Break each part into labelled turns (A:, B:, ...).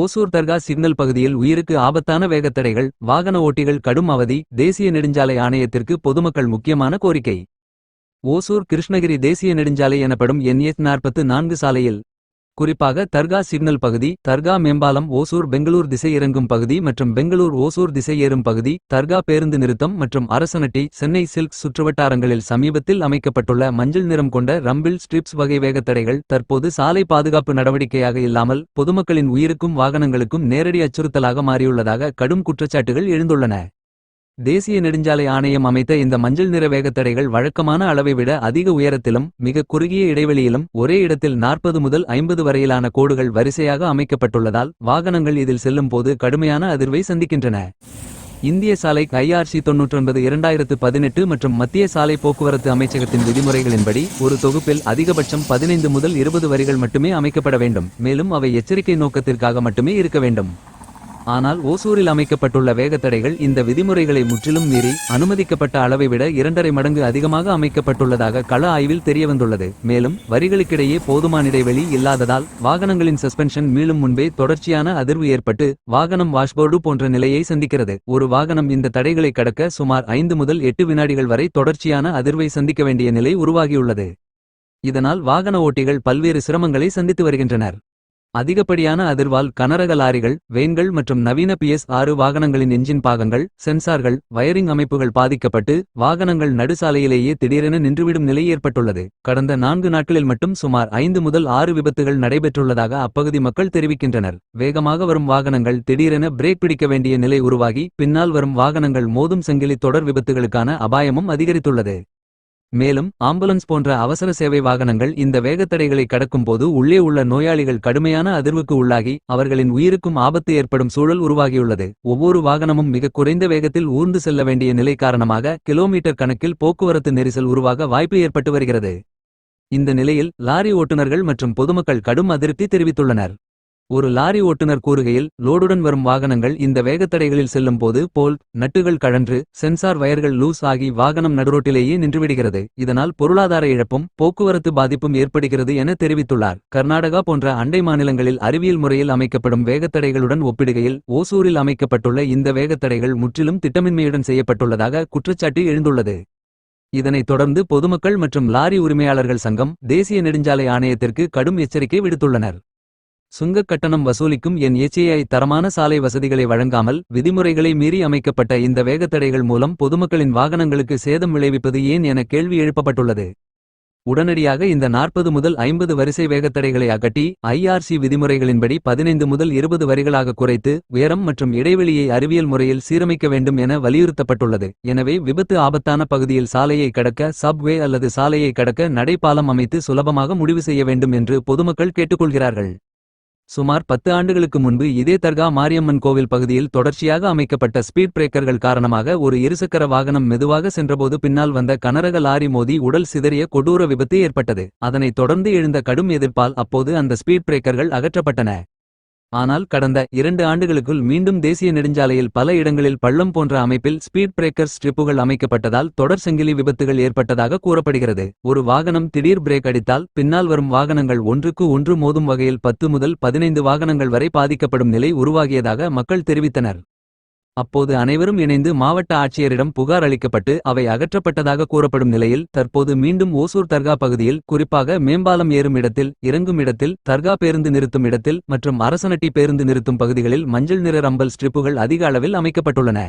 A: ஓசூர் தர்கா signal பகுதியில் உயிருக்கு ஆபத்தான வேகத்தடைகள், வாகன ஓட்டிகள் கடும் அவதி. தேசிய நெடுஞ்சாலை ஆணையத்திற்கு பொதுமக்கள் முக்கியமான கோரிக்கை. ஓசூர் கிருஷ்ணகிரி தேசிய நெடுஞ்சாலை எனப்படும் NH-44 சாலையில் குறிப்பாக தர்கா சிக்னல் பகுதி, தர்கா மேம்பாலம், ஓசூர் பெங்களூர் திசை இறங்கும் பகுதி மற்றும் பெங்களூர் ஓசூர் திசை ஏறும் பகுதி, தர்கா பேருந்து நிறுத்தம் மற்றும் அரசனட்டி, சென்னை சில்க் சுற்றுவட்டாரங்களில் சமீபத்தில் அமைக்கப்பட்டுள்ள மஞ்சள் நிறம் கொண்ட ரம்பிள் ஸ்ட்ரிப்ஸ் வகை வேகத்தடைகள் தற்போது சாலை பாதுகாப்பு நடவடிக்கையாக இல்லாமல் பொதுமக்களின் உயிருக்கும் வாகனங்களுக்கும் நேரடி அச்சுறுத்தலாக மாறியுள்ளதாக கடும் குற்றச்சாட்டுகள் எழுந்துள்ளன. தேசிய நெடுஞ்சாலை ஆணையம் அமைத்த இந்த மஞ்சள் நிற வேகத்தடைகள் வழக்கமான அளவை விட அதிக உயரத்திலும் மிக குறுகிய இடைவெளியிலும் ஒரே இடத்தில் 40 முதல் 50 வரையிலான கோடுகள் வரிசையாக அமைக்கப்பட்டுள்ளதால் வாகனங்கள் இதில் செல்லும் போது கடுமையான அதிர்வை சந்திக்கின்றன. இந்திய சாலை IRC 99/2018 மற்றும் மத்திய சாலை போக்குவரத்து அமைச்சகத்தின் விதிமுறைகளின்படி ஒரு தொகுப்பில் அதிகபட்சம் 15 முதல் 20 வரிகள் மட்டுமே அமைக்கப்பட வேண்டும். மேலும் அவை எச்சரிக்கை நோக்கத்திற்காக மட்டுமே இருக்க வேண்டும். ஆனால் ஓசூரில் அமைக்கப்பட்டுள்ள வேகத்தடைகள் இந்த விதிமுறைகளை முற்றிலும் மீறி அனுமதிக்கப்பட்ட அளவை விட 2.5 மடங்கு அதிகமாக அமைக்கப்பட்டுள்ளதாக கள ஆய்வில் தெரியவந்துள்ளது. மேலும் வரிகளுக்கிடையே போதுமான இடைவெளி இல்லாததால் வாகனங்களின் சஸ்பென்ஷன் மீளும் முன்பே தொடர்ச்சியான அதிர்வு ஏற்பட்டு வாகனம் வாஷ்போர்டு போன்ற நிலையை சந்திக்கிறது. ஒரு வாகனம் இந்த தடைகளை கடக்க சுமார் 5 முதல் 8 வினாடிகள் வரை தொடர்ச்சியான அதிர்வை சந்திக்க வேண்டிய நிலை உருவாகியுள்ளது. இதனால் வாகன ஓட்டிகள் பல்வேறு சிரமங்களை சந்தித்து வருகின்றனர். அதிகப்படியான அதிர்வால் கனரக லாரிகள், வேன்கள் மற்றும் நவீன PS6 வாகனங்களின் என்ஜின் பாகங்கள், சென்சார்கள், வயரிங் அமைப்புகள் பாதிக்கப்பட்டு வாகனங்கள் நடுசாலையிலேயே திடீரென நின்றுவிடும் நிலை ஏற்பட்டுள்ளது. கடந்த 4 நாட்களில் மட்டும் சுமார் 5 முதல் 6 விபத்துகள் நடைபெற்றுள்ளதாக அப்பகுதி மக்கள் தெரிவிக்கின்றனர். வேகமாக வரும் வாகனங்கள் திடீரென பிரேக் பிடிக்க வேண்டிய நிலை உருவாகி பின்னால் வரும் வாகனங்கள் மோதும் சங்கிலி தொடர் விபத்துகளுக்கான அபாயமும் அதிகரித்துள்ளது. மேலும் ஆம்புலன்ஸ் போன்ற அவசர சேவை வாகனங்கள் இந்த வேகத்தடைகளை கடக்கும்போது உள்ளே உள்ள நோயாளிகள் கடுமையான அதிர்வுக்கு உள்ளாகி அவர்களின் உயிருக்கும் ஆபத்து ஏற்படும் சூழல் உருவாகியுள்ளது. ஒவ்வொரு வாகனமும் மிக குறைந்த வேகத்தில் ஊர்ந்து செல்ல வேண்டிய நிலை காரணமாக கிலோமீட்டர் கணக்கில் போக்குவரத்து நெரிசல் உருவாக வாய்ப்பு ஏற்பட்டு வருகிறது. இந்த நிலையில் லாரி ஓட்டுநர்கள் மற்றும் பொதுமக்கள் கடும் அதிருப்தி தெரிவித்துள்ளனர். ஒரு லாரி ஓட்டுநர் கூறுகையில், லோடுடன் வரும் வாகனங்கள் இந்த வேகத்தடைகளில் செல்லும் போது போல்ட் நட்டுகள் கழன்று சென்சார் வயர்கள் லூஸ் ஆகி வாகனம் நடுரோட்டிலேயே நின்றுவிடுகிறது. இதனால் பொருளாதார இழப்பும் போக்குவரத்து பாதிப்பும் ஏற்படுகிறது என தெரிவித்துள்ளார். கர்நாடகா போன்ற அண்டை மாநிலங்களில் அறிவியல் முறையில் அமைக்கப்படும் வேகத்தடைகளுடன் ஒப்பிடுகையில் ஓசூரில் அமைக்கப்பட்டுள்ள இந்த வேகத்தடைகள் முற்றிலும் திட்டமின்மையுடன் செய்யப்பட்டுள்ளதாக குற்றச்சாட்டு எழுந்துள்ளது. இதனைத் தொடர்ந்து பொதுமக்கள் மற்றும் லாரி உரிமையாளர்கள் சங்கம் தேசிய நெடுஞ்சாலை ஆணையத்திற்கு கடும் எச்சரிக்கை விடுத்துள்ளனர். சுங்கக் கட்டணம் வசூலிக்கும் NHAI தரமான சாலை வசதிகளை வழங்காமல் விதிமுறைகளை மீறி அமைக்கப்பட்ட இந்த வேகத்தடைகள் மூலம் பொதுமக்களின் வாகனங்களுக்கு சேதம் விளைவிப்பது ஏன் என கேள்வி எழுப்பப்பட்டுள்ளது. உடனடியாக இந்த 40 முதல் 50 வரிசை வேகத்தடைகளை அகற்றி IRC விதிமுறைகளின்படி 15 முதல் 20 வரிகளாக குறைத்து உயரம் மற்றும் இடைவெளியை அறிவியல் முறையில் சீரமைக்க வேண்டும் என வலியுறுத்தப்பட்டுள்ளது. எனவே விபத்து ஆபத்தான பகுதியில் சாலையை கடக்க சப்வே அல்லது சாலையை கடக்க நடைபாலம் அமைத்து சுலபமாக முடிவு செய்ய வேண்டும் என்று பொதுமக்கள் கேட்டுக்கொள்கிறார்கள். சுமார் 10 ஆண்டுகளுக்கு முன்பு இதே தர்கா மாரியம்மன் கோவில் பகுதியில் தொடர்ச்சியாக அமைக்கப்பட்ட ஸ்பீட் பிரேக்கர்கள் காரணமாக ஒரு இருசக்கர வாகனம் மெதுவாக சென்றபோது பின்னால் வந்த கனரக லாரி மோதி உடல் சிதறிய கொடூர விபத்து ஏற்பட்டது. அதனைத் தொடர்ந்து எழுந்த கடும் எதிர்ப்பால் அப்போது அந்த ஸ்பீட் பிரேக்கர்கள் அகற்றப்பட்டன. ஆனால் கடந்த 2 ஆண்டுகளுக்குள் மீண்டும் தேசிய நெடுஞ்சாலையில் பல இடங்களில் பள்ளம் போன்ற அமைப்பில் ஸ்பீட் பிரேக்கர் ஸ்ட்ரிப்புகள் அமைக்கப்பட்டதால் தொடர் சங்கிலி விபத்துகள் ஏற்பட்டதாக கூறப்படுகிறது. ஒரு வாகனம் திடீர் பிரேக் அடித்தால் பின்னால் வரும் வாகனங்கள் ஒன்றுக்கு ஒன்று மோதும் வகையில் 10 முதல் 15 வாகனங்கள் வரை பாதிக்கப்படும் நிலை உருவாகியதாக மக்கள் தெரிவித்தனர். அப்போது அனைவரும் இணைந்து மாவட்ட ஆட்சியரிடம் புகார் அளிக்கப்பட்டு அவை அகற்றப்பட்டதாக கூறப்படும் நிலையில் தற்போது மீண்டும் ஓசூர் தர்கா பகுதியில் குறிப்பாக மேம்பாலம் ஏறும் இடத்தில், இறங்கும் இடத்தில், தர்கா பேருந்து நிறுத்தும் இடத்தில் மற்றும் அரசனட்டி பேருந்து நிறுத்தும் பகுதிகளில் மஞ்சள் நிற ரம்பல் ஸ்ட்ரிப்புகள் அதிக அளவில் அமைக்கப்பட்டுள்ளன.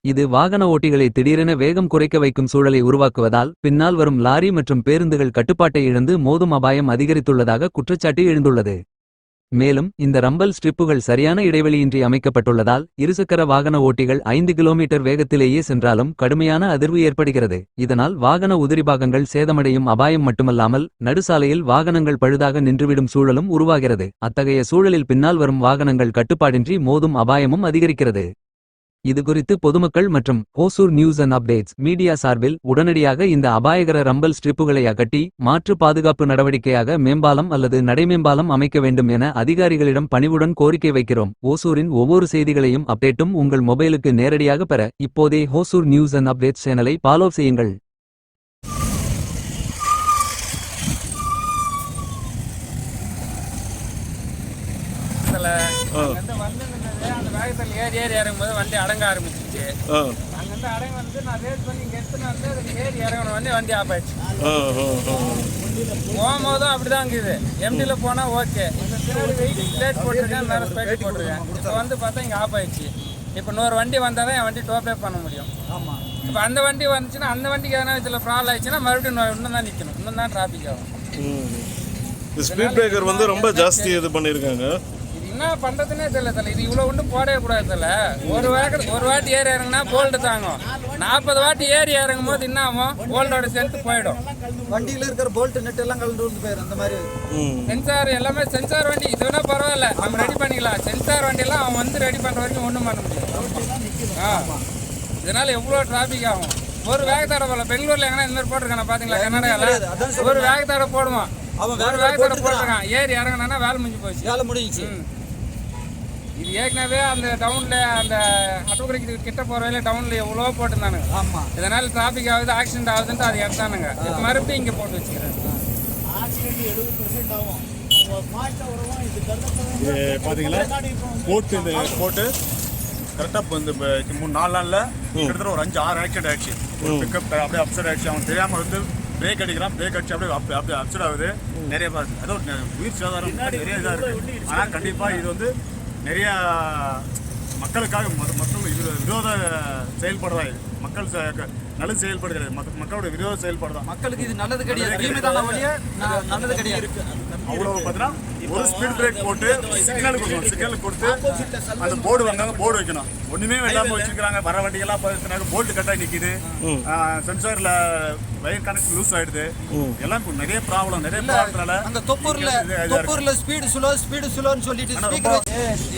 A: இது வாகன ஓட்டிகளை திடீரென வேகம் குறைக்க வைக்கும் சூழலை உருவாக்குவதால் பின்னால் வரும் லாரி மற்றும் பேருந்துகள் கட்டுப்பாட்டை இழந்து மோதும் அபாயம் அதிகரித்துள்ளதாக குற்றச்சாட்டு எழுந்துள்ளது. மேலும் இந்த ரம்பல் ஸ்ட்ரிப்புகள் சரியான இடைவெளியின்றி அமைக்கப்பட்டுள்ளதால் இருசக்கர வாகன ஓட்டிகள் 5 கிலோமீட்டர் வேகத்திலேயே சென்றாலும் கடுமையான அதிர்வு ஏற்படுகிறது. இதனால் வாகன உதிரிபாகங்கள் சேதமடையும் அபாயம் மட்டுமல்லாமல் நடுசாலையில் வாகனங்கள் பழுதாக நின்றுவிடும் சூழலும் உருவாகிறது. அத்தகைய சூழலில் பின்னால் வரும் வாகனங்கள் கட்டுப்பாடின்றி மோதும் அபாயமும் அதிகரிக்கிறது. இதுகுறித்து பொதுமக்கள் மற்றும் Hosur news and updates media சார்பில் உடனடியாக இந்த அபாயகர ரம்பல் ஸ்ட்ரிப்புகளை அகற்றி மாற்று பாதுகாப்பு நடவடிக்கையாக மேம்பாலம் அல்லது நடைமேம்பாலம் அமைக்க வேண்டும் என அதிகாரிகளிடம் பணிவுடன் கோரிக்கை வைக்கிறோம். ஓசூரின் ஒவ்வொரு செய்திகளையும் அப்டேட்டும் உங்கள் மொபைலுக்கு நேரடியாக பெற இப்போதே ஓசூர் நியூஸ் அண்ட் அப்டேட்ஸ் சேனலை ஃபாலோ செய்யுங்கள்.
B: அங்கேருந்து வந்து அந்த வேகத்தில் ஏறி இறங்கும்போது வண்டி அடங்க ஆரம்பிச்சிச்சு. அங்கேருந்து அடங்க வந்து நான் ரேஸ் பண்ணி இங்கே எடுத்துன்னு வந்து அதுக்கு ஏறி இறங்கணும் வந்து வண்டி ஆஃப் ஆயிடுச்சு. போகும்போதும் அப்படிதான் இருக்குது. எம்டியில் போனால் ஓகே, இப்போ பின்னாடி வெயிட் பிளேட் போட்டிருக்கேன், மேலே ஸ்பைட் போட்டிருக்கேன். இப்போ வந்து பார்த்தா இங்கே ஆஃப் ஆயிடுச்சு. இப்போ இன்னொரு வண்டி வந்தால் தான் என் வண்டி டோப்பே பண்ண முடியும். ஆமாம், இப்போ அந்த வண்டி வந்துச்சுன்னா அந்த வண்டிக்கு எதனா இதில் ப்ராப்ளம் ஆயிடுச்சுன்னா மறுபடியும் இன்னும் தான் நிற்கணும், இன்னும் தான் டிராஃபிக் ஆகும்.
C: ஸ்பீட் பிரேக்கர் வந்து ரொம்ப ஜாஸ்தி இது பண்ணியிருக்காங்க.
B: இது என்ன பண்ணுறதுனே தெரியல. இது இவ்வளோ ஒன்றும் போடவே கூடாது. ஒரு வாட்டி ஏறி இறங்குனா போல்டு தாங்கும். 40 வாட்டி ஏறி இறங்கும் போது என்ன ஆகும், போல்டோட சேர்த்து போயிடும்.
D: வண்டியில் இருக்கிற போல்ட் நெட் எல்லாம் கலந்து வந்து போயிடும். அந்த மாதிரி
B: சென்சார் எல்லாமே சென்சார் வண்டி இது வேணா பரவாயில்ல, நம்ம ரெடி பண்ணிக்கலாம். சென்சார் வண்டியெல்லாம் அவன் வந்து ரெடி பண்ணுற வரைக்கும் ஒன்றும் பண்ண முடியும். இதனால எவ்வளோ டிராஃபிக் ஆகும். ஒரு வேகத்தடை போல பெங்களூர்ல எங்கன்னா இந்த மாதிரி போட்டிருக்கான பார்த்தீங்களா? கர்நாடகாவில் ஒரு வேகத்தடை போடுவான், அவன் ஒரு வேகத்தடை போட்டிருக்கான், ஏறி இறங்கினா வேலை முடிஞ்சு போச்சு.
D: வேலை முடிஞ்சிச்சு.
B: இது ஏற்கனவே அந்த டவுன்ல அந்த அட்டுக்குறைக்கு கிட்ட போற வரையில டவுன்ல எவ்வளோ போட்டுருந்தானுங்க. ஆமா, இதனால டிராஃபிக் ஆகுது, ஆக்சிடென்ட் ஆகுதுன்ட்டு அது எடுத்தானுங்க. மறுபடியும் இங்கே போட்டு வச்சுக்கிறேன்.
E: பார்த்தீங்களா போட்டு இந்த போட்டு கரெக்டாக இப்போ இந்த 3-4 நாளில் கிட்டத்தட்ட ஒரு 5-6 ஆக்சிடென்ட் ஆயிடுச்சு. ஒரு பிக்கப் அப்படியே அப்செட் ஆயிடுச்சு. அவன் தெரியாமல் வந்து பிரேக் அடிக்கிறான், பிரேக் அடிச்சு அப்படியே அப்செட் ஆகுது. நிறைய அதோ உயிர் சேதாரம் நிறைய இதாக இருக்குது. ஆனால் கண்டிப்பாக இது வந்து நிறைய மக்களுக்காக மற்றும் இது விரோத செயல்படுறதா. இது மக்கள் நல்லது செயல்படு கிடையாது, மக்களோட விரோத செயல்பாடு தான்.
D: மக்களுக்கு இது நல்லது கிடையாது, நல்லது கிடையாது.
E: அவ்வளோ பார்த்தீங்கன்னா ஒரு ஸ்பீட் பிரேக் போட்டு சிக்னல் கொடுக்கணும். சிக்னல் கொடுத்து அந்த போர்டு வந்தாங்க, போர்டு வைக்கணும். ஒன்றுமே இல்லாமல் வச்சிருக்காங்க. வர வண்டிகள்லாம் பார்த்துனாங்க போல்ட்டு கட்டாக நிற்கிது. சென்சாரில் வயர் கனெக்ட் லூஸ் ஆகிடுது. எல்லாம் நிறைய ப்ராப்ளம் ப்ராப்ளம்னால
D: அந்த தொப்பூரில் ஸ்பீடு ஸ்லோன்னு சொல்லிட்டு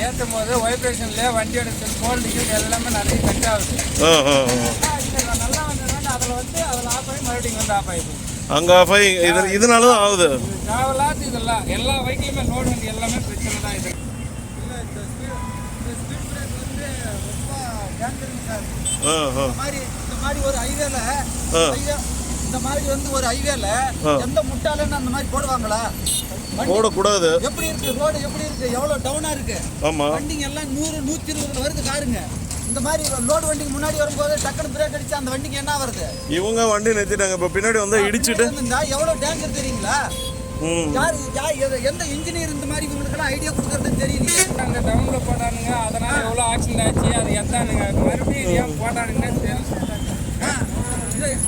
B: ஏற்றும் போது வைப்ரேஷன்லேயே வண்டியோட போல்டு எல்லாமே நிறைய கட் ஆகுது. நல்லா வந்ததுனால அதில் ஆஃப் ஆகி மறுபடியும் வந்து ஆஃப் ஆகிடுது.
C: அங்கே ஆஃப் ஆகி இதனால தான் ஆகுது.
B: டிராவலாக இதெல்லாம் எல்லா பைக்லையுமே லோடு வண்டி எல்லாமே பிரச்சனை தான். இது
D: இந்த மாதிரி ஒரு ஹைவேல இந்த மாதிரி வந்து ஒரு ஹைவேல எந்த முட்டாளன்னு அந்த மாதிரி போடுவாங்களா?
C: போடக்கூடாது.
D: எப்படி இருக்கு ரோடு, எப்படி இருக்கு, எவ்வளவு டவுனா இருக்கு.
C: ஆமா,
D: வண்டிங்க எல்லாம் 100-120 வருது காருங்க. இந்த மாதிரி லோடு வண்டிக்கு முன்னாடி வரும்போது டக்குனு பிரேக் அடிச்சு அந்த வண்டிக்கு என்ன வருது?
C: இவங்க வண்டி நிறுத்திட்டாங்க, இப்போ பின்னாடி வந்து இடிச்சிட்டு
D: எவ்வளவு டேஞ்சர் தெரியுங்களா? எந்த இன்ஜினியர் இந்த மாதிரி இவங்களுக்கெல்லாம் ஐடியா கொடுக்கறது தெரியல.
B: அந்த டவுன்ல போட்டானுங்க, அதனால எவ்வளோ ஆக்சிடென்ட் ஆச்சு, அது எத்தானுங்க மறுபடியும் ஏன் போட்டானுங்கன்னு தெரியல.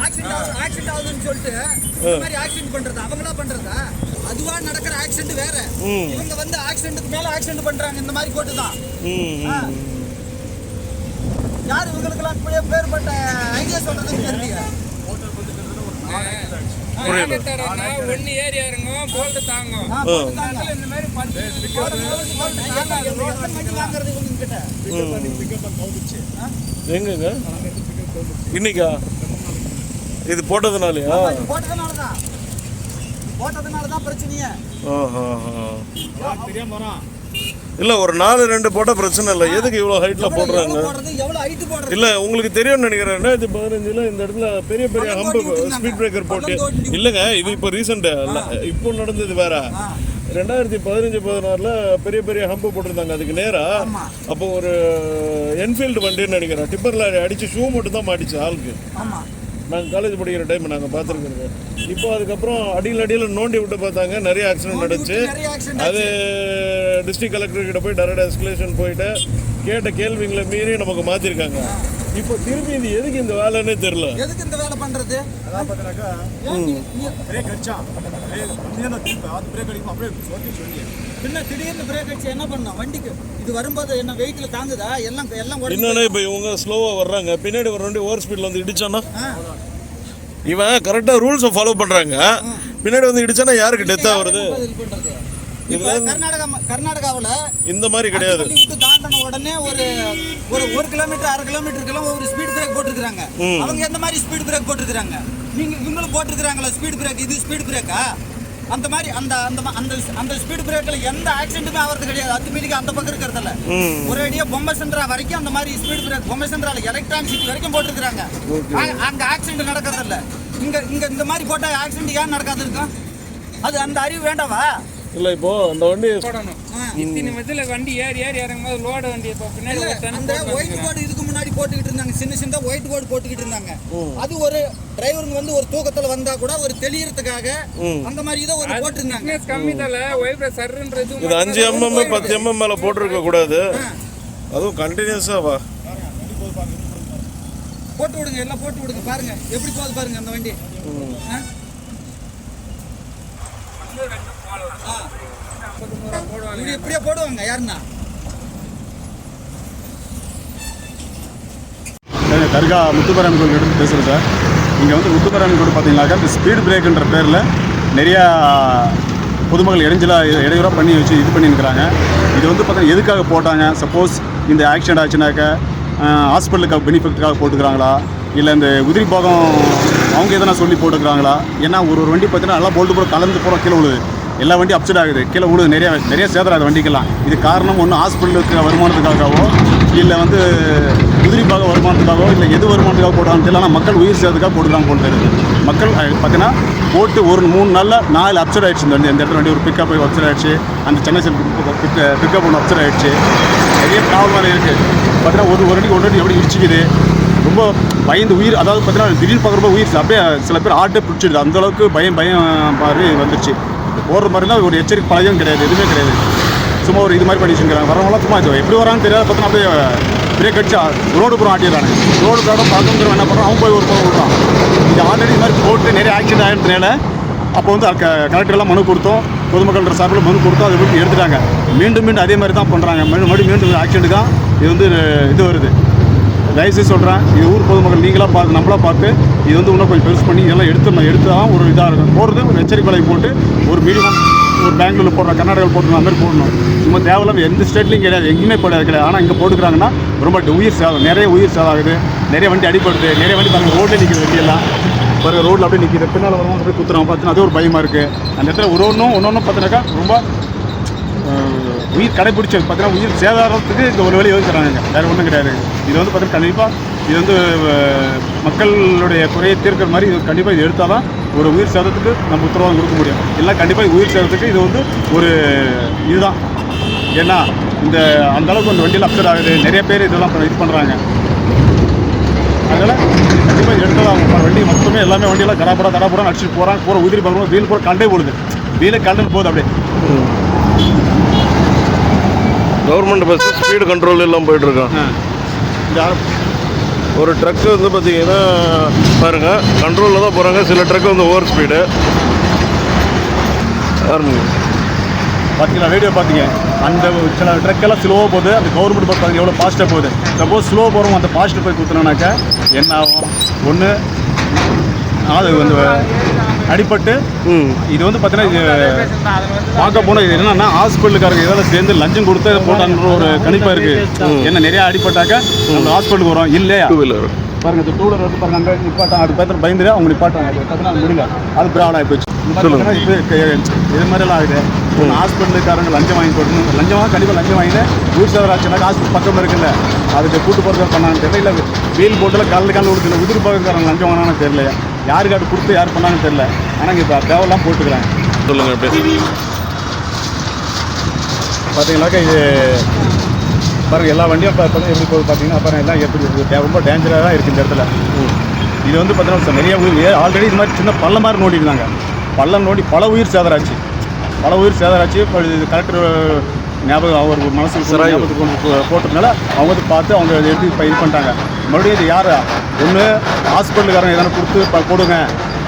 D: ஆக்சிடென்ட் ஆகுதுன்னு சொல்லிட்டு இந்த மாதிரி ஆக்சிடென்ட் பண்றது அவங்களா பண்றதா? அதுவா நடக்கிற ஆக்சிடென்ட் வேற. இவங்க வந்து ஆக்சிடென்ட்க்கு மேல ஆக்சிடென்ட் பண்றாங்க இந்த மாதிரி போட்டு தான். யார் இவங்களுக்கெல்லாம் இப்படியே பேர்பட்ட ஐடியா சொல்றதுன்னு தெரியல.
B: ஒன்னு ஏறி இறங்கும், போல்ட்டு தாங்கும். இந்த மாதிரி
D: வாங்குறது இவங்க கிட்ட
C: எங்கங்க இன்னைக்கா இது போட்டதுனாலயா?
D: போட்டதுனாலதான் பிரச்சனையே.
C: இல்ல ஒரு 4-2 போட்டா பிரச்சனை இல்லை. எதுக்கு இவ்வளவு ஹைட்ல போடுறாங்க? இல்ல உங்களுக்கு தெரியும்னு நினைக்கிறேன். 2015 இந்த இடத்துல பெரிய பெரிய ஹம்பு ஸ்பீட் பிரேக்கர் போட்டு இல்லைங்க. இது இப்போ ரீசெண்டா இப்போ நடந்தது வேற. 2015-16 பெரிய பெரிய ஹம்பு போட்டிருந்தாங்க அதுக்கு நேரா. அப்போ ஒரு என்ஃபீல்டு வண்டின்னு நினைக்கிறேன், டிப்பர்ல அடிச்சு ஷூ மட்டும் தான் மாட்டிச்சு ஆளுக்கு. நாங்கள் காலேஜ் படிக்கிற டைம் நாங்கள் பார்த்துருக்குறோங்க. இப்போ அதுக்கப்புறம் அடியில் நோண்டி விட்டு பார்த்தாங்க, நிறைய ஆக்சிடென்ட் நடந்துச்சு. அது டிஸ்ட்ரிக்ட் கலெக்டர் கிட்ட போய் டைரக்ட் எஸ்கலேஷன் போயிட்டு கேட்ட கேள்விங்களை மீறி நமக்கு மாற்றிருக்காங்க. இப்போ திரும்பி இது எதுக்கு இந்த வேலைன்னே தெரியல.
D: எதுக்கு இந்த வேலை பண்றது?
E: அதான் பார்த்தீங்கன்னாக்கா பிரேக் அடிச்சா பிரேக் அடிக்கும் அப்படியே சொல்லி
D: பின்ன திடீர்னு பிரேக் அடிச்சு என்ன பண்ணோம் வண்டிக்கு? இது வரும்போது என்ன வெயிட்ல தாங்குதா? எல்லாம்
C: என்னன்னா இப்போ இவங்க ஸ்லோவா வர்றாங்க, பின்னாடி வர வண்டி ஓவர் ஸ்பீட்ல வந்து இடிச்சானா இவன் கரெக்டா ரூல்ஸை ஃபாலோ பண்றாங்க, பின்னாடி வந்து இடிச்சானா யாருக்கு டெத்தா வருது?
D: கர்நாடகாவில்
C: இந்த மாதிரி கிடையாது.
D: தாண்டின உடனே ஒரு கிலோமீட்டர் 1/2 கிலோமீட்டருக்கெல்லாம் ஒரு ஸ்பீட் பிரேக் போட்டுருக்காங்க. அவங்க எந்த மாதிரி ஸ்பீட் பிரேக் போட்டுருக்காங்க? நீங்க இவங்களும் போட்டுருக்காங்களா ஸ்பீட் பிரேக்? இது ஸ்பீட் பிரேக்கா? அந்த மாதிரி அந்த ஸ்பீட் பிரேக்ல எந்த ஆக்சிடென்ட்டுமே ஆகிறது கிடையாது. அத்துமீறிக்கு அந்த பக்கம் இருக்கிறதுல ஒரேடியா பொம்மை சென்ட்ரா வரைக்கும் அந்த மாதிரி ஸ்பீட் பிரேக் பொம்மை சென்ட்ரால எலக்ட்ரானிக் சிட்டி வரைக்கும் போட்டுருக்காங்க. அங்க ஆக்சிடென்ட் நடக்கிறது இல்ல. இங்க இந்த மாதிரி போட்டா ஆக்சிடென்ட் ஏன் நடக்காது இருக்கும்? அது அந்த அறிவு வேண்டாவா?
C: இல்லை இப்போ அந்த வண்டி
B: போடணும். இத்தனை மத்தியில வண்டி ஏறி இறங்கும் போது லோடு வண்டி இப்போ பின்னாடி ஒரு டன்
D: அந்த ஒயிட் போர்டு இதுக்கு முன்னாடி போட்டுக்கிட்டு இருந்தாங்க, சின்ன ஒயிட் போர்டு போட்டுக்கிட்டு இருந்தாங்க. அது ஒரு டிரைவருங்க வந்து ஒரு தூக்கத்துல வந்தா கூட ஒரு தெளியறதுக்காக அந்த மாதிரி இதை ஒரு போட்டுருந்தாங்க.
B: திக்னஸ் கம்மி தல வைப்ரேட் சர்ன்றது
C: இது 5 mm 10 mm மேலே போட்டிருக்க கூடாது. அதுவும் கண்டினியூஸாக வா
D: போட்டு விடுங்க, எல்லாம் போட்டு விடுங்க. பாருங்க எப்படி போகுது பாருங்க அந்த வண்டி. இது எப்படியே போடுவாங்க யாருன்னா
E: தர்கா முத்துப்பராமி கோயில் எடுத்து பேசுகிறேன் சார். இங்கே வந்து முத்துப்பராமி கோயில் பார்த்தீங்கன்னாக்கா இந்த ஸ்பீடு பிரேக்குன்ற பேரில் நிறையா பொதுமக்கள் இடையூறாக பண்ணி வச்சு இது பண்ணியிருக்கிறாங்க. இது வந்து பார்த்தீங்கன்னா எதுக்காக போட்டாங்க? சப்போஸ் இந்த ஆக்சிடென்ட் ஆச்சுனாக்கா ஹாஸ்பிட்டலுக்கு பெனிஃபிட்டுக்காக போட்டுக்கிறாங்களா, இல்லை இந்த உதிரி பாகம் அவங்க எதனா சொல்லி போட்டுக்கிறாங்களா? ஏன்னா ஒரு வண்டி பார்த்தீங்கன்னா நல்லா போல்ட்டு போட கலந்து போகிற கீழே விழுது, எல்லா வண்டியும் அப்செட் ஆகுது, கீழே விழுது, நிறைய சேதராது வண்டிக்கெல்லாம். இது காரணம் ஒன்று ஹாஸ்பிட்டலுக்கு வருமானத்துக்காகவோ இல்லை வந்து உதிரி பாக வருமானத்துக்காகவோ இல்லை எது வருமானத்துக்காக போடுறாங்கன்னு தெரியல. ஆனால் மக்கள் உயிர் சேதத்துக்காக போட்டுக்கிறாங்க போல் தெரியுது. மக்கள் பார்த்தீங்கன்னா போட்டு ஒரு 3 நாளில் 4 அப்செட் ஆகிடுச்சு. இந்த இடத்துல வண்டி ஒரு பிக்கப் அப்செட் ஆகிடுச்சு, அந்த சென்னை பிக்கப் ஒன்று அப்செட் ஆகிடுச்சு. நிறைய ப்ராப்ளம் இருக்குது. பார்த்தீங்கன்னா ஒரு வண்டி எப்படி இடிச்சிக்குது. ரொம்ப பயந்து உயிர், அதாவது பார்த்தீங்கன்னா திடீர்னு பார்க்குறப்ப உயிர் அப்படியே சில பேர் ஆட்டே பிடிச்சிடுது. அந்தளவுக்கு பயம் மாதிரி வந்துருச்சு. போடுற மாதிரி தான் ஒரு எச்சரிக்கை பழகம் கிடையாது, எதுவுமே கிடையாது. சும்மா ஒரு இது மாதிரி பண்ணி வச்சுக்கிறாங்க. வரவங்களாம் சும்மா இது எப்படி வரான்னு தெரியாது. பார்த்தோன்னா அப்படியே பிரேக் அடிச்சா ரோடு புறம் ஆட்டிடுறாங்க. ரோடு புறம் பார்க்கணும் என்ன பண்ணுறோம், அவன் போய் ஒரு புறம் விடுறான். இது ஆல்ரெடி இது மாதிரி போட்டு நிறைய ஆக்சிடென்ட் ஆகிடுறதுனால அப்போ வந்து கலெக்டர்லாம் மனு கொடுத்தோம், பொதுமக்கள் சார்பில் மனு கொடுத்தோம், அதை விட்டு எடுத்துட்டாங்க. மீண்டும் அதே மாதிரி தான் பண்ணுறாங்க. மீண்டும் ஆக்சிடென்ட் தான் இது வந்து இது வருது. தயவுசெய்து சொல்கிறேன், இது ஊர் பொதுமக்கள் நீங்களாக பார்த்து நம்மளாக பார்த்து இது வந்து இன்னும் கொஞ்சம் பெருசு பண்ணி இதெல்லாம் எடுத்து தான் ஒரு இதாக இருக்கும். போடுறது ஒரு எச்சரிக்கை வலை போட்டு ஒரு மினிமம் ஒரு பெங்களூரில் போடுறோம், கர்நாடகாவில் போட்டுருவோம், அந்த மாதிரி போடணும். சும்மா தேவையில்லாம எந்த ஸ்டேட்லையும் கிடையாது, எங்கேயுமே கிடையாது. ஆனால் இங்கே போட்டுக்கிறாங்கன்னா ரொம்ப உயிர் சேதம், நிறைய உயிர் சேதம் ஆகுது. நிறைய வண்டி அடிப்படுது, நிறைய வண்டி பாருங்கள் ரோட்டில் நிற்கிது. வண்டியெல்லாம் பாருங்கள் ரோட்டில் அப்படியே நிற்கிது, பின்னால் வருவோம் அப்படியே குத்துறோம். பார்த்தீங்கன்னா அது ஒரு பயமாக இருக்குது. அந்த இடத்துல ஒன்று பார்த்தினாக்கா ரொம்ப உயிர் கடைப்பிடிச்சது. பார்த்தீங்கன்னா உயிர் சேதாரத்துக்கு இந்த ஒரு வழி யோசிக்கிறாங்க, வேறு ஒன்றும் கிடையாது. இது வந்து பார்த்தீங்கன்னா கண்டிப்பாக இது வந்து மக்களுடைய குறையை தீர்க்கிற மாதிரி இது கண்டிப்பாக இது எடுத்தால் தான் ஒரு உயிர் சேதத்துக்கு நம்ம உத்தரவாதம் கொடுக்க முடியும். இல்லை கண்டிப்பாக உயிர் சேதத்துக்கு இது வந்து ஒரு இதுதான். ஏன்னா இந்த அந்தளவுக்கு அந்த வண்டியில் அப்செட் ஆகுது, நிறைய பேர் இதெல்லாம் இது பண்ணுறாங்க. அதனால் கண்டிப்பாக எடுத்தால் அவங்க வண்டி மொத்தமே எல்லாமே வண்டியெல்லாம் தடாபுரம் அடிச்சுட்டு போகிற உதிரி பார்க்குறோம். வீல் போகிற கண்டே போடுது, வீலே கண்டு போகுது. அப்படியே
C: கவர்மெண்ட் பஸ் ஸ்பீடு கண்ட்ரோல் எல்லாம் போயிட்டுருக்கான். ஒரு ட்ரக்கு வந்து பார்த்தீங்கன்னா பாருங்கள் கண்ட்ரோலில் தான் போகிறாங்க. சில ட்ரக்கு வந்து ஓவர் ஸ்பீடு.
E: பார்த்தீங்களா வீடியோ பார்த்தீங்க, அந்த சில ட்ரக்கெல்லாம் ஸ்லோவாக போகுது. அந்த கவர்மெண்ட் பஸ் பார்த்தீங்க எவ்வளோ ஃபாஸ்ட்டாக போகுது. சப்போஸ் ஸ்லோ போகிறோம், அந்த ஃபாஸ்ட்டு போய் குத்துனோன்னாக்கா என்ன ஆகும்? ஒன்று அது வந்து அடிப்பட்டு இது வந்து பார்த்தீங்கன்னா இது பார்க்க போனால் இது என்னன்னா ஹாஸ்பிட்டலுக்காரங்க இதெல்லாம் சேர்ந்து லஞ்சம் கொடுத்து போட்டாங்கன்ற ஒரு கணிப்பாக இருக்குது. என்ன நிறையா அடிப்பட்டாக்கா நம்ம ஹாஸ்பிட்டலுக்கு வரோம். இல்லையா டூ வீலர் பாருங்கள், இந்த டூ வீலர் வந்து பாருங்கள் அங்கே நிப்பாட்டாங்க, அது பார்த்து பயந்துட்டு அவங்க நிப்பாட்டாங்க. அது பார்த்தீங்கன்னா முடியல, அது ப்ராப்ளம் ஆகி போச்சு. இது மாதிரிலாம் ஆகுது. ஹாஸ்பிட்டலுக்காரங்க லஞ்சம் வாங்கி போடணும், கண்டிப்பாக லஞ்சம் வாங்கிட்டு ஊர் சேதராச்சுனாக்கா ஹாஸ்பிட்டல் பக்கம் இருக்குல்ல, அதுக்கு கூட்டு போகிறத பண்ணாங்கன்னு தெரியல. இல்லை வெயில் போட்டில் காலில் கொடுத்துல உதிரி பாகக்காரங்க லஞ்சம் வாங்கினான்னு தெரியல, யாருக்கு அது கொடுத்து யார் பண்ணாங்கன்னு தெரியல. ஆனால் இங்கே இப்போ தேவையெல்லாம் போட்டுக்கிறாங்க.
C: சொல்லுங்கள்
E: பார்த்தீங்கன்னாக்கா இது பாருங்கள் எல்லா வண்டியும் பார்த்தீங்கன்னா எப்படி போகுது பார்த்தீங்கன்னா பாருங்கள் எல்லாம் எப்படி ரொம்ப டேஞ்சராக தான் இருக்குது இந்த இடத்துல. இது வந்து பார்த்தீங்கன்னா நிறைய உயிர் ஆல்ரெடி இது மாதிரி சின்ன பள்ளம் மாதிரி நோண்டிருந்தாங்க. பள்ளம் நோண்டி பல உயிர் சேதராச்சு. இப்போ இது கலெக்டர் ஞாபகம் அவர் மனசுக்கு ஞாபகத்துக்கு கொண்டு போட்டதுனால அவங்க வந்து பார்த்து அவங்க எடுத்து இப்போ இது பண்ணிட்டாங்க. மறுபடியும் இது யார் ஒன்று ஹாஸ்பிட்டலுக்காரங்க எதனா கொடுத்து போடுங்க,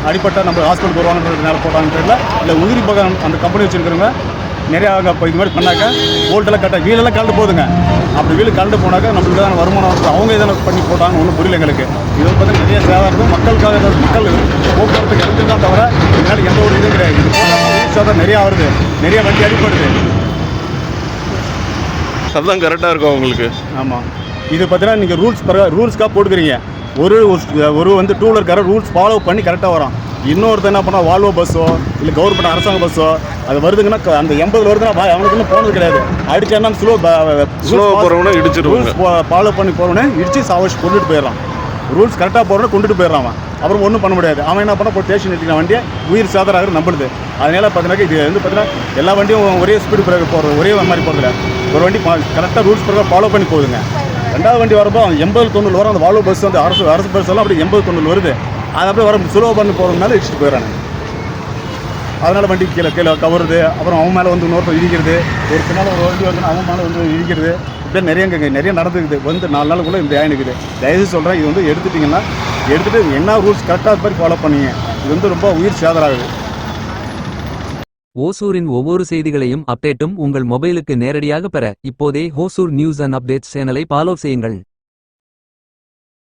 E: அடிப்பட்டால் நம்ம ஹாஸ்பிட்டலுக்கு வருவாங்கன்றதுனால போட்டாங்கன்னு தெரியல. இல்லை உதிரி பகம் அந்த கம்பெனி வச்சுருக்கிறவங்க நிறையா இப்போ இது மாதிரி பண்ணாக்க போல்ட்டெல்லாம் கட்ட வீலெல்லாம் கலந்து போதுங்க. அப்படி வீடு கலந்து போனாக்கா நம்மளுக்கு தான் வருமானம் இருக்கும். அவங்க எதனா பண்ணி போட்டாங்கன்னு ஒன்றும் புரியல எங்களுக்கு. இது வந்து பார்த்தீங்கன்னா நிறைய சேதம் இருக்கும். மக்களுக்காக மக்கள் போக்குவரத்துக்கு எடுத்து தான் தவிர இதனால் எந்த ஒரு இதுவும் கிடையாது. இது போட்டால் சேதம் நிறையா வருது, நிறைய வண்டி அடிப்படுது.
C: அதுதான் கரெக்டாக இருக்கும் அவங்களுக்கு.
E: ஆமாம், இது பார்த்தீங்கன்னா நீங்கள் ரூல்ஸ்க்காக போட்டுக்கிறீங்க. ஒரு வந்து டூ வீலர்காரர் ரூல்ஸ் ஃபாலோ பண்ணி கரெக்டாக வரோம். இன்னொருத்தர் என்ன பண்ணால் வால்வோ பஸ்ஸோ இல்லை கவர்மெண்ட் அரசாங்க பஸ்ஸோ அது வருதுங்கன்னா அந்த 80 வருதுன்னா அவனுக்கு இன்னும் போனது கிடையாது. அடிச்சேன்னா ஸ்லோ
C: போகிறவனே இடிச்சிருவாங்க.
E: ஃபாலோ பண்ணி போகிறவனே இடிச்சு சாவச்சு கொண்டுட்டு போயிடறான். ரூல்ஸ் கரெக்டாக போகிறவனே கொண்டுட்டு போயிடறான். அவன் அப்புறம் ஒன்றும் பண்ண முடியாது. அவன் என்ன பண்ண போய் ஸ்டேஷன் எடுத்துக்கிற வண்டியை உயிர் சேதராக நம்புது. அதனால பார்த்தீங்கன்னா இது வந்து பார்த்தீங்கன்னா எல்லா வண்டியும் ஒரே ஸ்பீடு பிரேக் போகிறது ஒரே மாதிரி போகிறதில்ல. ஒரு வண்டி கரெக்டாக ரூல்ஸ் பிரகாரம் ஃபாலோ பண்ணி போகுதுங்க. ரெண்டாவது வண்டி வரப்போ 80-90 வரும். அந்த வால்வோ பஸ் வந்து அரசு பஸ் எல்லாம் அப்படி 80-90 வருது. அது அப்படியே வர சுலோ பண்ணி போகிறதுனால இடிச்சுட்டு போயிடறாங்க. அதனால் வண்டி கீழே கவருது. அப்புறம் அவன் மேலே வந்து இன்னொருத்தர் இடிக்கிறது. ஒரு பின்னால் ஒரு வண்டி வந்து அவன் மேலே வந்து இடிக்கிறது. இப்படியே நிறைய நடந்துக்குது. வந்து 4 நாளுக்குள்ளே இப்படி ஆயினுக்குது. தயவுசெய்து சொல்கிறேன், இது வந்து எடுத்துட்டிங்கன்னா எடுத்துகிட்டு என்ன ரூல்ஸ் கரெக்டாக மாதிரி ஃபாலோ பண்ணிங்க. இது வந்து ரொம்ப உயிர் சேதம் ஆகுது.
A: ஓசூரின் ஒவ்வொரு செய்திகளையும் அப்டேட்டும் உங்கள் மொபைலுக்கு நேரடியாக பெற இப்போதே ஹோசூர் நியூஸ் அண்ட் அப்டேட்ஸ் சேனலை ஃபாலோ செய்யுங்கள்.